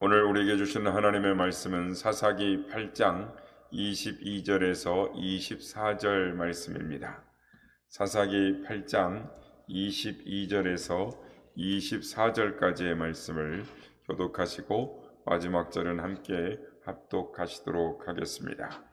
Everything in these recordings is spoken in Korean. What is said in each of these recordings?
오늘 우리에게 주시는 하나님의 말씀은 사사기 8장 22절에서 24절 말씀입니다. 사사기 8장 22절에서 24절까지의 말씀을 교독하시고 마지막 절은 함께 합독하시도록 하겠습니다.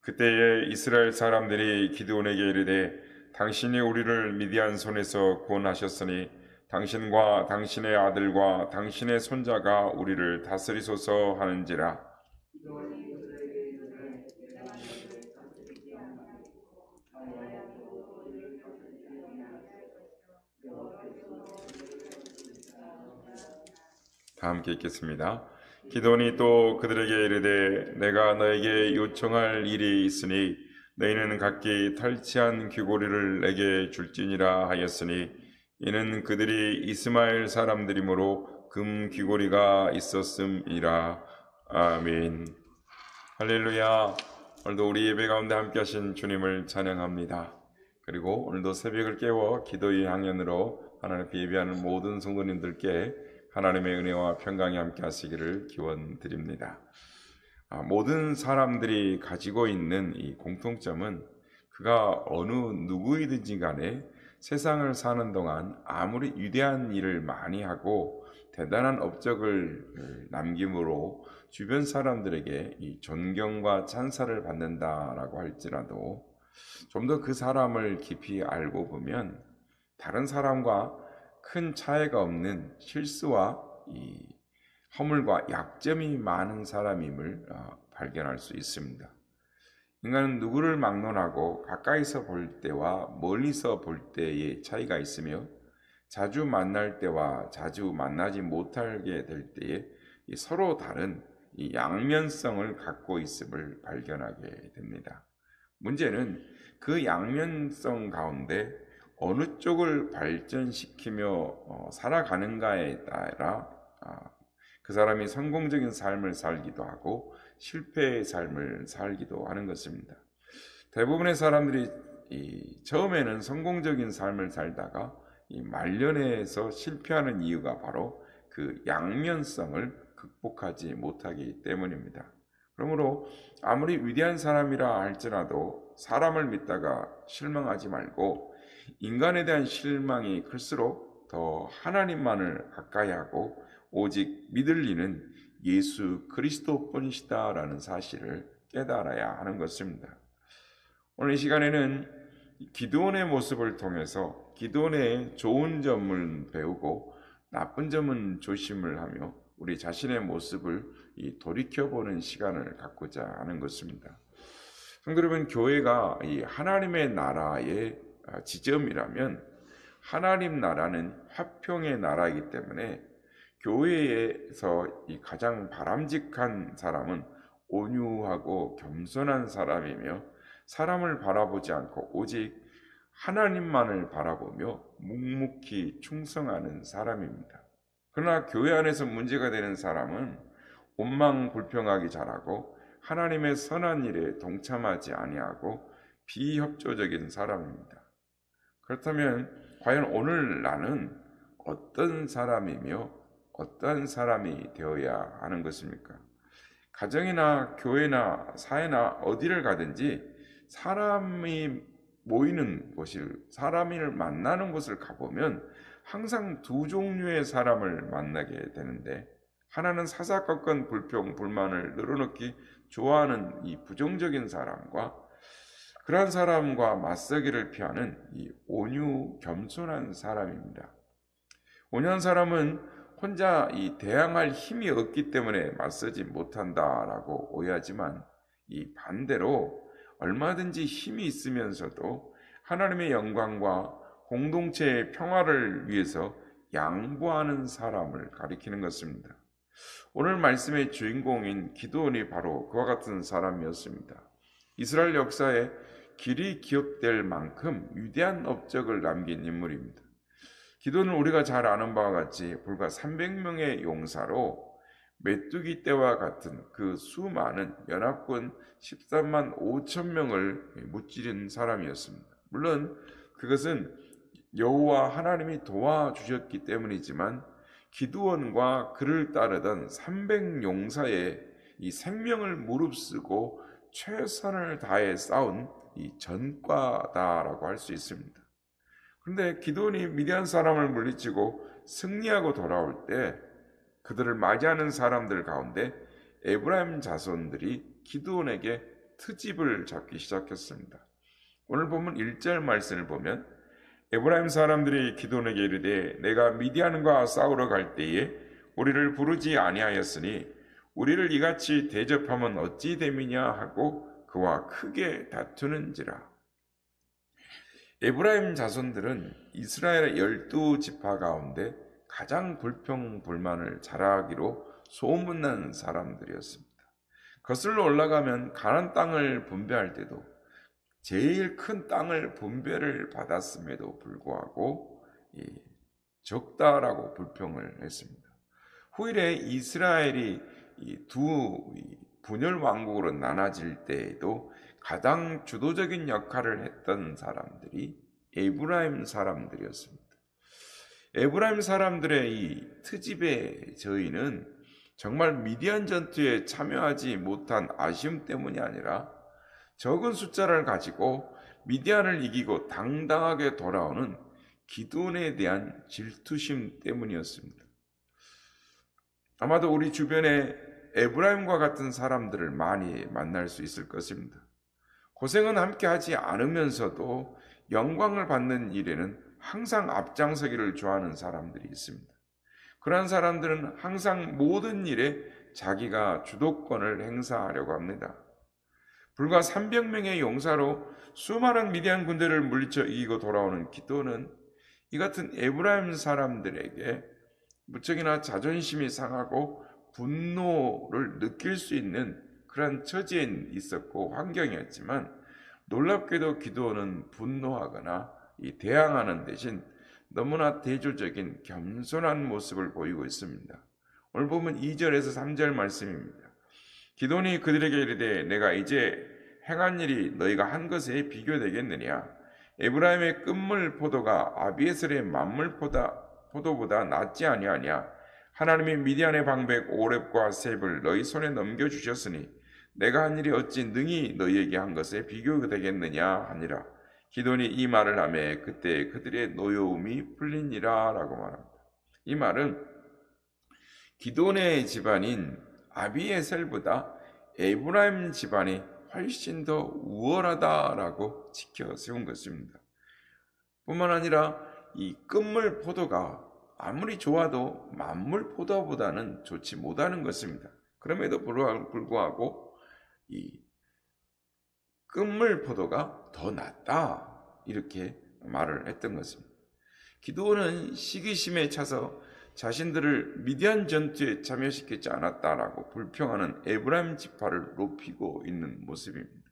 그때에 이스라엘 사람들이 기드온에게 이르되 당신이 우리를 미디안 손에서 구원하셨으니 당신과 당신의 아들과 당신의 손자가 우리를 다스리소서 하는지라. 다 함께 읽겠습니다. 기드온이 또 그들에게 이르되 내가 너에게 요청할 일이 있으니 너희는 각기 탈취한 귀고리를 내게 줄지니라 하였으니 이는 그들이 이스마엘 사람들이므로 금 귀고리가 있었음이라. 아멘. 할렐루야. 오늘도 우리 예배 가운데 함께 하신 주님을 찬양합니다. 그리고 오늘도 새벽을 깨워 기도의 향연으로 하나님께 예배하는 모든 성도님들께 하나님의 은혜와 평강이 함께 하시기를 기원드립니다. 모든 사람들이 가지고 있는 이 공통점은 그가 어느 누구이든지 간에 세상을 사는 동안 아무리 위대한 일을 많이 하고 대단한 업적을 남김으로 주변 사람들에게 이 존경과 찬사를 받는다라고 할지라도 좀 더 그 사람을 깊이 알고 보면 다른 사람과 큰 차이가 없는 실수와 이 허물과 약점이 많은 사람임을 발견할 수 있습니다. 인간은 누구를 막론하고 가까이서 볼 때와 멀리서 볼 때의 차이가 있으며 자주 만날 때와 자주 만나지 못하게 될 때에 서로 다른 이 양면성을 갖고 있음을 발견하게 됩니다. 문제는 그 양면성 가운데 어느 쪽을 발전시키며 살아가는가에 따라 그 사람이 성공적인 삶을 살기도 하고 실패의 삶을 살기도 하는 것입니다. 대부분의 사람들이 처음에는 성공적인 삶을 살다가 말년에서 실패하는 이유가 바로 그 양면성을 극복하지 못하기 때문입니다. 그러므로 아무리 위대한 사람이라 할지라도 사람을 믿다가 실망하지 말고 인간에 대한 실망이 클수록 더 하나님만을 가까이 하고 오직 믿을 이는 예수 그리스도뿐이시다라는 사실을 깨달아야 하는 것입니다. 오늘 이 시간에는 기드온의 모습을 통해서 기드온의 좋은 점을 배우고 나쁜 점은 조심을 하며 우리 자신의 모습을 돌이켜보는 시간을 갖고자 하는 것입니다. 성도 여러분, 교회가 이 하나님의 나라의 지점이라면 하나님 나라는 화평의 나라이기 때문에 교회에서 이 가장 바람직한 사람은 온유하고 겸손한 사람이며 사람을 바라보지 않고 오직 하나님만을 바라보며 묵묵히 충성하는 사람입니다. 그러나 교회 안에서 문제가 되는 사람은 원망불평하기 잘하고 하나님의 선한 일에 동참하지 아니하고 비협조적인 사람입니다. 그렇다면 과연 오늘 나는 어떤 사람이며 어떤 사람이 되어야 하는 것입니까? 가정이나 교회나 사회나 어디를 가든지 사람이 모이는 곳을 사람을 만나는 곳을 가보면 항상 두 종류의 사람을 만나게 되는데 하나는 사사건건 불평 불만을 늘어놓기 좋아하는 이 부정적인 사람과 그러한 사람과 맞서기를 피하는 이 온유 겸손한 사람입니다. 온유한 사람은 혼자 대항할 힘이 없기 때문에 맞서지 못한다라고 오해하지만 이 반대로 얼마든지 힘이 있으면서도 하나님의 영광과 공동체의 평화를 위해서 양보하는 사람을 가리키는 것입니다. 오늘 말씀의 주인공인 기드온이 바로 그와 같은 사람이었습니다. 이스라엘 역사에 길이 기억될 만큼 위대한 업적을 남긴 인물입니다. 기드온은 우리가 잘 아는 바와 같이 불과 300명의 용사로 메뚜기 떼와 같은 그 수많은 연합군 13만 5천 명을 무찌른 사람이었습니다. 물론 그것은 여호와 하나님이 도와주셨기 때문이지만 기드온과 그를 따르던 300용사의 이 생명을 무릅쓰고 최선을 다해 싸운 이 전과다라고 할 수 있습니다. 그런데 기드온이 미디안 사람을 물리치고 승리하고 돌아올 때 그들을 맞이하는 사람들 가운데 에브라임 자손들이 기드온에게 트집을 잡기 시작했습니다. 오늘 보면 1절 말씀을 보면 에브라임 사람들이 기드온에게 이르되 내가 미디안과 싸우러 갈 때에 우리를 부르지 아니하였으니 우리를 이같이 대접하면 어찌 됨이냐 하고 그와 크게 다투는지라. 에브라임 자손들은 이스라엘의 12지파 가운데 가장 불평불만을 자랑하기로 소문난 사람들이었습니다. 거슬러 올라가면 가나안 땅을 분배할 때도 제일 큰 땅을 분배를 받았음에도 불구하고 적다라고 불평을 했습니다. 후일에 이스라엘이 두 분열 왕국으로 나눠질 때에도 가장 주도적인 역할을 했던 사람들이 에브라임 사람들이었습니다. 에브라임 사람들의 이 트집의 저희는 정말 미디안 전투에 참여하지 못한 아쉬움 때문이 아니라 적은 숫자를 가지고 미디안을 이기고 당당하게 돌아오는 기드온에 대한 질투심 때문이었습니다. 아마도 우리 주변에 에브라임과 같은 사람들을 많이 만날 수 있을 것입니다. 고생은 함께 하지 않으면서도 영광을 받는 일에는 항상 앞장서기를 좋아하는 사람들이 있습니다. 그러한 사람들은 항상 모든 일에 자기가 주도권을 행사하려고 합니다. 불과 300명의 용사로 수많은 미디안 군대를 물리쳐 이기고 돌아오는 기드온은 이 같은 에브라임 사람들에게 무척이나 자존심이 상하고 분노를 느낄 수 있는 그런 처지에 있었고 환경이었지만 놀랍게도 기드온은 분노하거나 대항하는 대신 너무나 대조적인 겸손한 모습을 보이고 있습니다. 오늘 보면 2절에서 3절 말씀입니다. 기드온이 그들에게 이르되 내가 이제 행한 일이 너희가 한 것에 비교되겠느냐? 에브라임의 끝물 포도가 아비에셀의 만물 포도보다 낫지 아니하냐? 하나님이 미디안의 방백 오렙과 셉을 너희 손에 넘겨주셨으니 내가 한 일이 어찌 능히 너희에게 한 것에 비교되겠느냐 하니라. 기드온이 이 말을 하매 그때 그들의 노여움이 풀리니라 라고 말합니다. 이 말은 기드온의 집안인 아비에셀보다 에브라임 집안이 훨씬 더 우월하다라고 지켜 세운 것입니다. 뿐만 아니라 이 끝물 포도가 아무리 좋아도 만물 포도보다는 좋지 못하는 것입니다. 그럼에도 불구하고 이 끝물 포도가 더 낫다 이렇게 말을 했던 것입니다. 기드온은 시기심에 차서 자신들을 미디안 전투에 참여시키지 않았다라고 불평하는 에브라임 지파를 높이고 있는 모습입니다.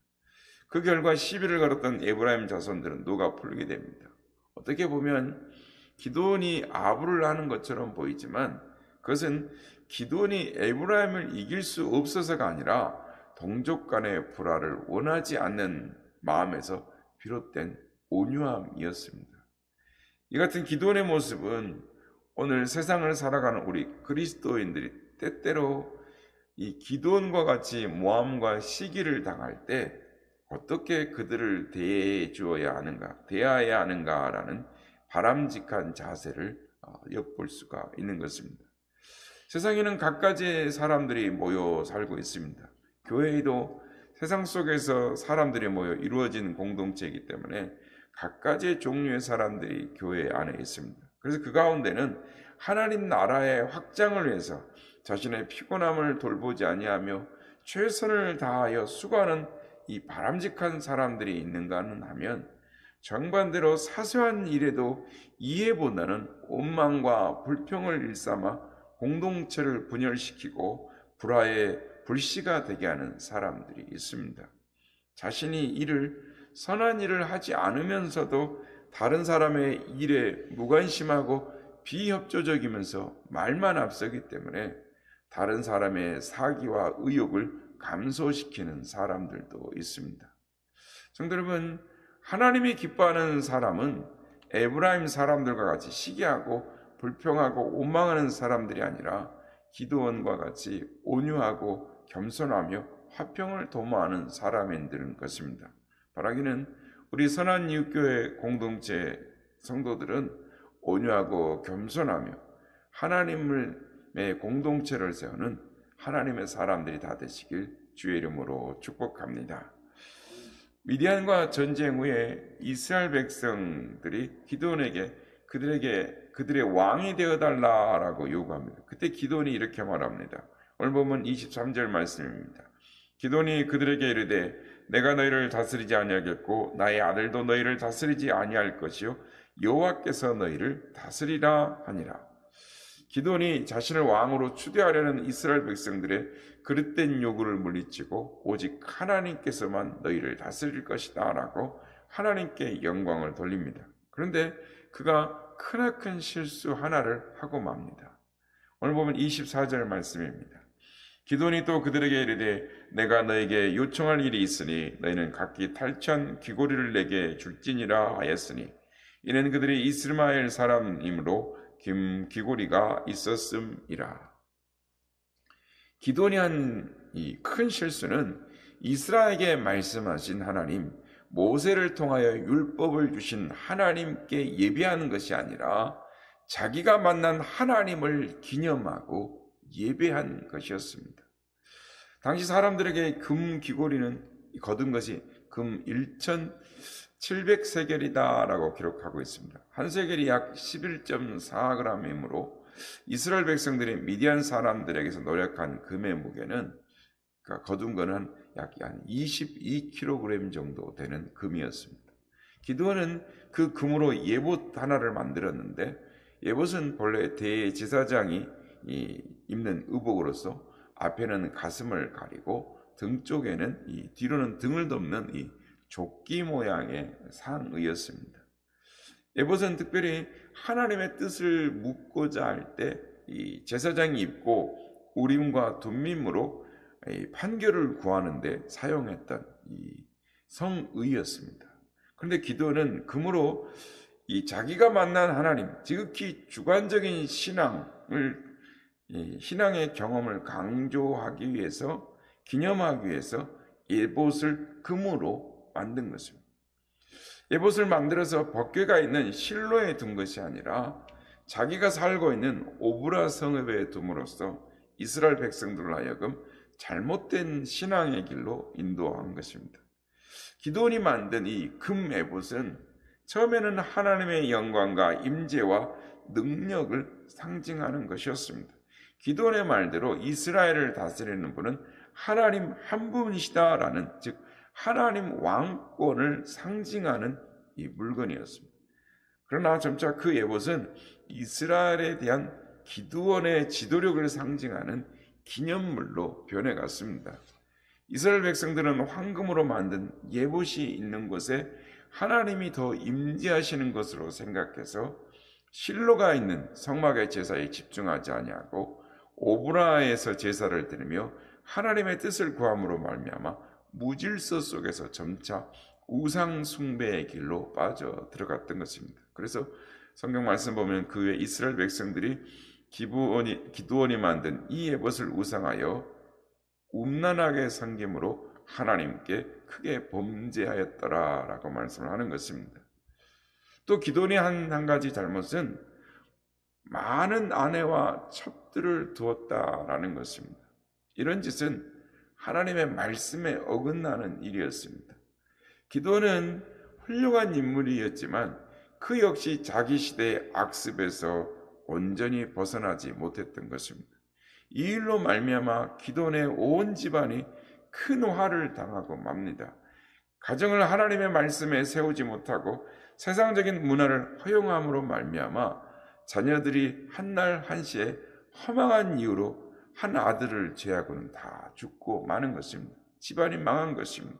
그 결과 시비를 걸었던 에브라임 자손들은 녹아 풀게 됩니다. 어떻게 보면 기드온이 아부를 하는 것처럼 보이지만 그것은 기드온이 에브라임을 이길 수 없어서가 아니라 동족 간의 불화를 원하지 않는 마음에서 비롯된 온유함이었습니다. 이 같은 기드온의 모습은 오늘 세상을 살아가는 우리 그리스도인들이 때때로 이 기드온과 같이 모함과 시기를 당할 때 어떻게 그들을 대해야 하는가라는 바람직한 자세를 엿볼 수가 있는 것입니다. 세상에는 갖가지의 사람들이 모여 살고 있습니다. 교회에도 세상 속에서 사람들이 모여 이루어진 공동체이기 때문에 갖가지의 종류의 사람들이 교회 안에 있습니다. 그래서 그 가운데는 하나님 나라의 확장을 위해서 자신의 피곤함을 돌보지 아니하며 최선을 다하여 수고하는 이 바람직한 사람들이 있는가는 하면 정반대로 사소한 일에도 이해보다는 원망과 불평을 일삼아 공동체를 분열시키고 불화의 불씨가 되게 하는 사람들이 있습니다. 자신이 선한 일을 하지 않으면서도 다른 사람의 일에 무관심하고 비협조적이면서 말만 앞서기 때문에 다른 사람의 사기와 의욕을 감소시키는 사람들도 있습니다. 성도 여러분, 하나님이 기뻐하는 사람은 에브라임 사람들과 같이 시기하고 불평하고 원망하는 사람들이 아니라 기드온과 같이 온유하고 겸손하며 화평을 도모하는 사람인 것입니다. 바라기는 우리 선한 이웃교회 공동체 성도들은 온유하고 겸손하며 하나님의 공동체를 세우는 하나님의 사람들이 다 되시길 주의 이름으로 축복합니다. 미디안과 전쟁 후에 이스라엘 백성들이 기드온에게 그들의 왕이 되어달라라고 요구합니다. 그때 기드온이 이렇게 말합니다. 오늘 보면 23절 말씀입니다. 기드온이 그들에게 이르되 내가 너희를 다스리지 아니하겠고 나의 아들도 너희를 다스리지 아니할 것이요 여호와께서 너희를 다스리라 하니라. 기드온이 자신을 왕으로 추대하려는 이스라엘 백성들의 그릇된 요구를 물리치고 오직 하나님께서만 너희를 다스릴 것이다 라고 하나님께 영광을 돌립니다. 그런데 그가 크나큰 실수 하나를 하고 맙니다. 오늘 보면 24절 말씀입니다. 기드온이 또 그들에게 이르되 내가 너에게 요청할 일이 있으니 너희는 각기 탈취한 귀고리를 내게 줄지니라 하였으니 이는 그들이 이스마엘 사람이므로 귀고리가 있었음이라. 기드온이 한 이 큰 실수는 이스라엘에게 말씀하신 하나님, 모세를 통하여 율법을 주신 하나님께 예배하는 것이 아니라 자기가 만난 하나님을 기념하고 예배한 것이었습니다. 당시 사람들에게 금 귀고리는 거둔 것이 금 1,700세겔이다라고 기록하고 있습니다. 한 세겔이 약 11.4g이므로 이스라엘 백성들이 미디안 사람들에게서 노력한 금의 무게는 거둔 것은 약 22kg 정도 되는 금이었습니다. 기드온은 그 금으로 예봇 하나를 만들었는데 예봇은 본래 대제사장이 입는 의복으로서 앞에는 가슴을 가리고 등 쪽에는 뒤로는 등을 덮는 이 조끼 모양의 상의였습니다. 예봇은 특별히 하나님의 뜻을 묻고자 할 때 이 제사장이 입고 우림과 둠밈으로 판결을 구하는데 사용했던 이 성의였습니다. 그런데 기드온은 금으로 이 자기가 만난 하나님, 지극히 주관적인 신앙의 경험을 강조하기 위해서, 기념하기 위해서 예봇을 금으로 만든 것입니다. 예봇을 만들어서 법궤가 있는 실로에 둔 것이 아니라 자기가 살고 있는 오브라 성읍에 둠으로써 이스라엘 백성들로 하여금 잘못된 신앙의 길로 인도한 것입니다. 기드온이 만든 이 금 에봇은 처음에는 하나님의 영광과 임재와 능력을 상징하는 것이었습니다. 기드온의 말대로 이스라엘을 다스리는 분은 하나님 한 분이시다라는, 즉 하나님 왕권을 상징하는 이 물건이었습니다. 그러나 점차 그 에봇은 이스라엘에 대한 기드온의 지도력을 상징하는 기념물로 변해갔습니다. 이스라엘 백성들은 황금으로 만든 예봇이 있는 곳에 하나님이 더 임재하시는 것으로 생각해서 실로가 있는 성막의 제사에 집중하지 아니하고 오브라에서 제사를 드리며 하나님의 뜻을 구함으로 말미암아 무질서 속에서 점차 우상 숭배의 길로 빠져 들어갔던 것입니다. 그래서 성경 말씀 보면 그 후에 이스라엘 백성들이 기드온이 만든 이 에봇을 우상하여 음란하게 섬김으로 하나님께 크게 범죄하였더라라고 말씀을 하는 것입니다. 또 기드온이 한 가지 잘못은 많은 아내와 첩들을 두었다라는 것입니다. 이런 짓은 하나님의 말씀에 어긋나는 일이었습니다. 기드온은 훌륭한 인물이었지만 그 역시 자기 시대의 악습에서 온전히 벗어나지 못했던 것입니다. 이 일로 말미암아 기드온의 온 집안이 큰 화를 당하고 맙니다. 가정을 하나님의 말씀에 세우지 못하고 세상적인 문화를 허용함으로 말미암아 자녀들이 한날 한시에 허망한 이유로 한 아들을 제하고는 다 죽고 마는 것입니다. 집안이 망한 것입니다.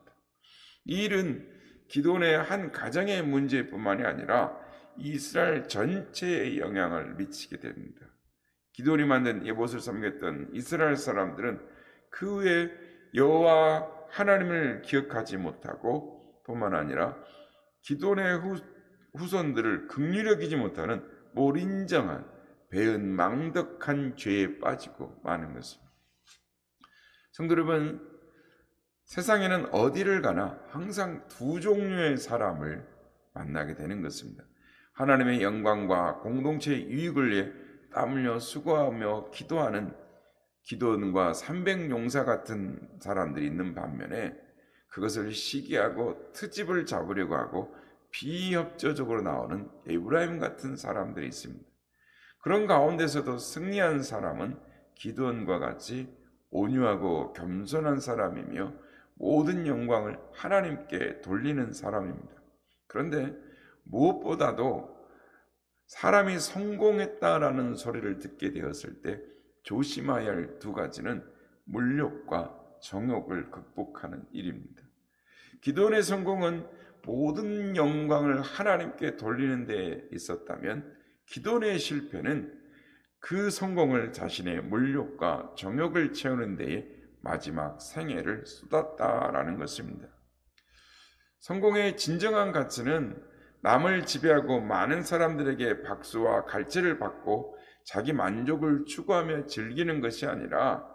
이 일은 기드온의 한 가정의 문제뿐만이 아니라 이스라엘 전체에 영향을 미치게 됩니다. 기드온이 만든 예봇을 섬겼던 이스라엘 사람들은 그 후에 여호와 하나님을 기억하지 못하고 뿐만 아니라 기드온의 후손들을 긍휼히 여기지 못하는 몰인정한 배은망덕한 죄에 빠지고 마는 것입니다. 성도 여러분, 세상에는 어디를 가나 항상 두 종류의 사람을 만나게 되는 것입니다. 하나님의 영광과 공동체의 유익을 위해 땀 흘려 수고하며 기도하는 기도원과 삼백용사 같은 사람들이 있는 반면에 그것을 시기하고 트집을 잡으려고 하고 비협조적으로 나오는 에브라임 같은 사람들이 있습니다. 그런 가운데서도 승리한 사람은 기드온과 같이 온유하고 겸손한 사람이며 모든 영광을 하나님께 돌리는 사람입니다. 그런데 무엇보다도 사람이 성공했다라는 소리를 듣게 되었을 때 조심해야 할 두 가지는 물욕과 정욕을 극복하는 일입니다. 기드온의 성공은 모든 영광을 하나님께 돌리는 데 있었다면 기드온의 실패는 그 성공을 자신의 물욕과 정욕을 채우는 데에 마지막 생애를 쏟았다라는 것입니다. 성공의 진정한 가치는 남을 지배하고 많은 사람들에게 박수와 갈채를 받고 자기 만족을 추구하며 즐기는 것이 아니라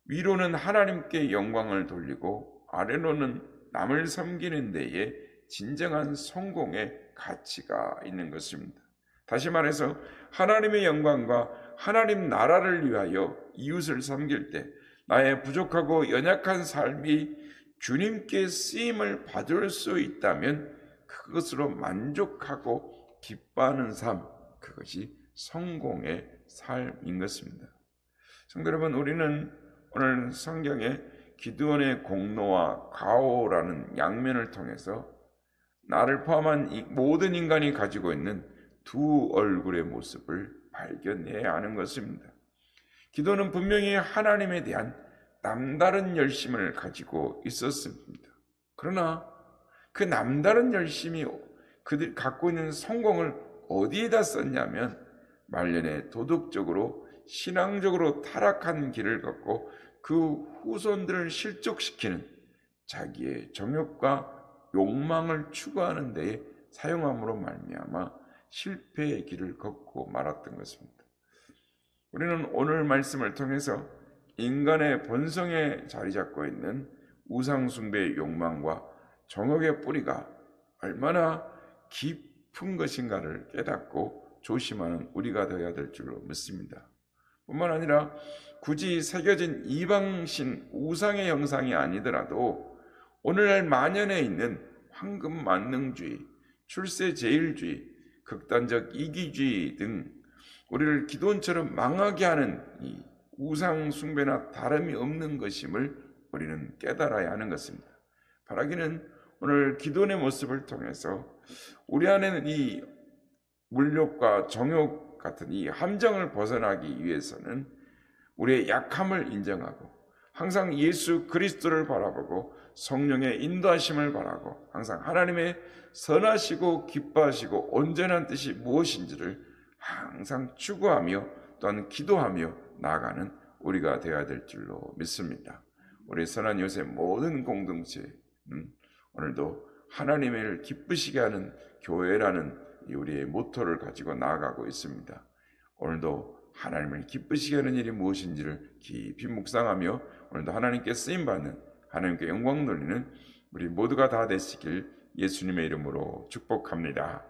위로는 하나님께 영광을 돌리고 아래로는 남을 섬기는 데에 진정한 성공의 가치가 있는 것입니다. 다시 말해서 하나님의 영광과 하나님 나라를 위하여 이웃을 섬길 때 나의 부족하고 연약한 삶이 주님께 쓰임을 받을 수 있다면 그것으로 만족하고 기뻐하는 삶, 그것이 성공의 삶인 것입니다. 성도 여러분, 우리는 오늘 성경에 기드온의 공로와 가오라는 양면을 통해서 나를 포함한 이 모든 인간이 가지고 있는 두 얼굴의 모습을 발견해야 하는 것입니다. 기드온은 분명히 하나님에 대한 남다른 열심을 가지고 있었습니다. 그러나 그 남다른 열심이 그들이 갖고 있는 성공을 어디에다 썼냐면 말년에 도덕적으로 신앙적으로 타락한 길을 걷고 그 후손들을 실족시키는 자기의 정욕과 욕망을 추구하는 데에 사용함으로 말미암아 실패의 길을 걷고 말았던 것입니다. 우리는 오늘 말씀을 통해서 인간의 본성에 자리 잡고 있는 우상숭배의 욕망과 정욕의 뿌리가 얼마나 깊은 것인가를 깨닫고 조심하는 우리가 되어야 될 줄로 믿습니다. 뿐만 아니라 굳이 새겨진 이방신 우상의 형상이 아니더라도 오늘날 만연해 있는 황금 만능주의, 출세제일주의, 극단적 이기주의 등 우리를 기드온처럼 망하게 하는 이 우상 숭배나 다름이 없는 것임을 우리는 깨달아야 하는 것입니다. 바라기는 오늘 기드온의 모습을 통해서 우리 안에는 이 물욕과 정욕 같은 이 함정을 벗어나기 위해서는 우리의 약함을 인정하고 항상 예수 그리스도를 바라보고 성령의 인도하심을 바라고 항상 하나님의 선하시고 기뻐하시고 온전한 뜻이 무엇인지를 항상 추구하며 또한 기도하며 나아가는 우리가 되어야 될 줄로 믿습니다. 우리 선한 요셉 모든 공동체는 오늘도 하나님을 기쁘시게 하는 교회라는 우리의 모토를 가지고 나아가고 있습니다. 오늘도 하나님을 기쁘시게 하는 일이 무엇인지를 깊이 묵상하며 오늘도 하나님께 쓰임받는 하나님께 영광 돌리는 우리 모두가 다 되시길 예수님의 이름으로 축복합니다.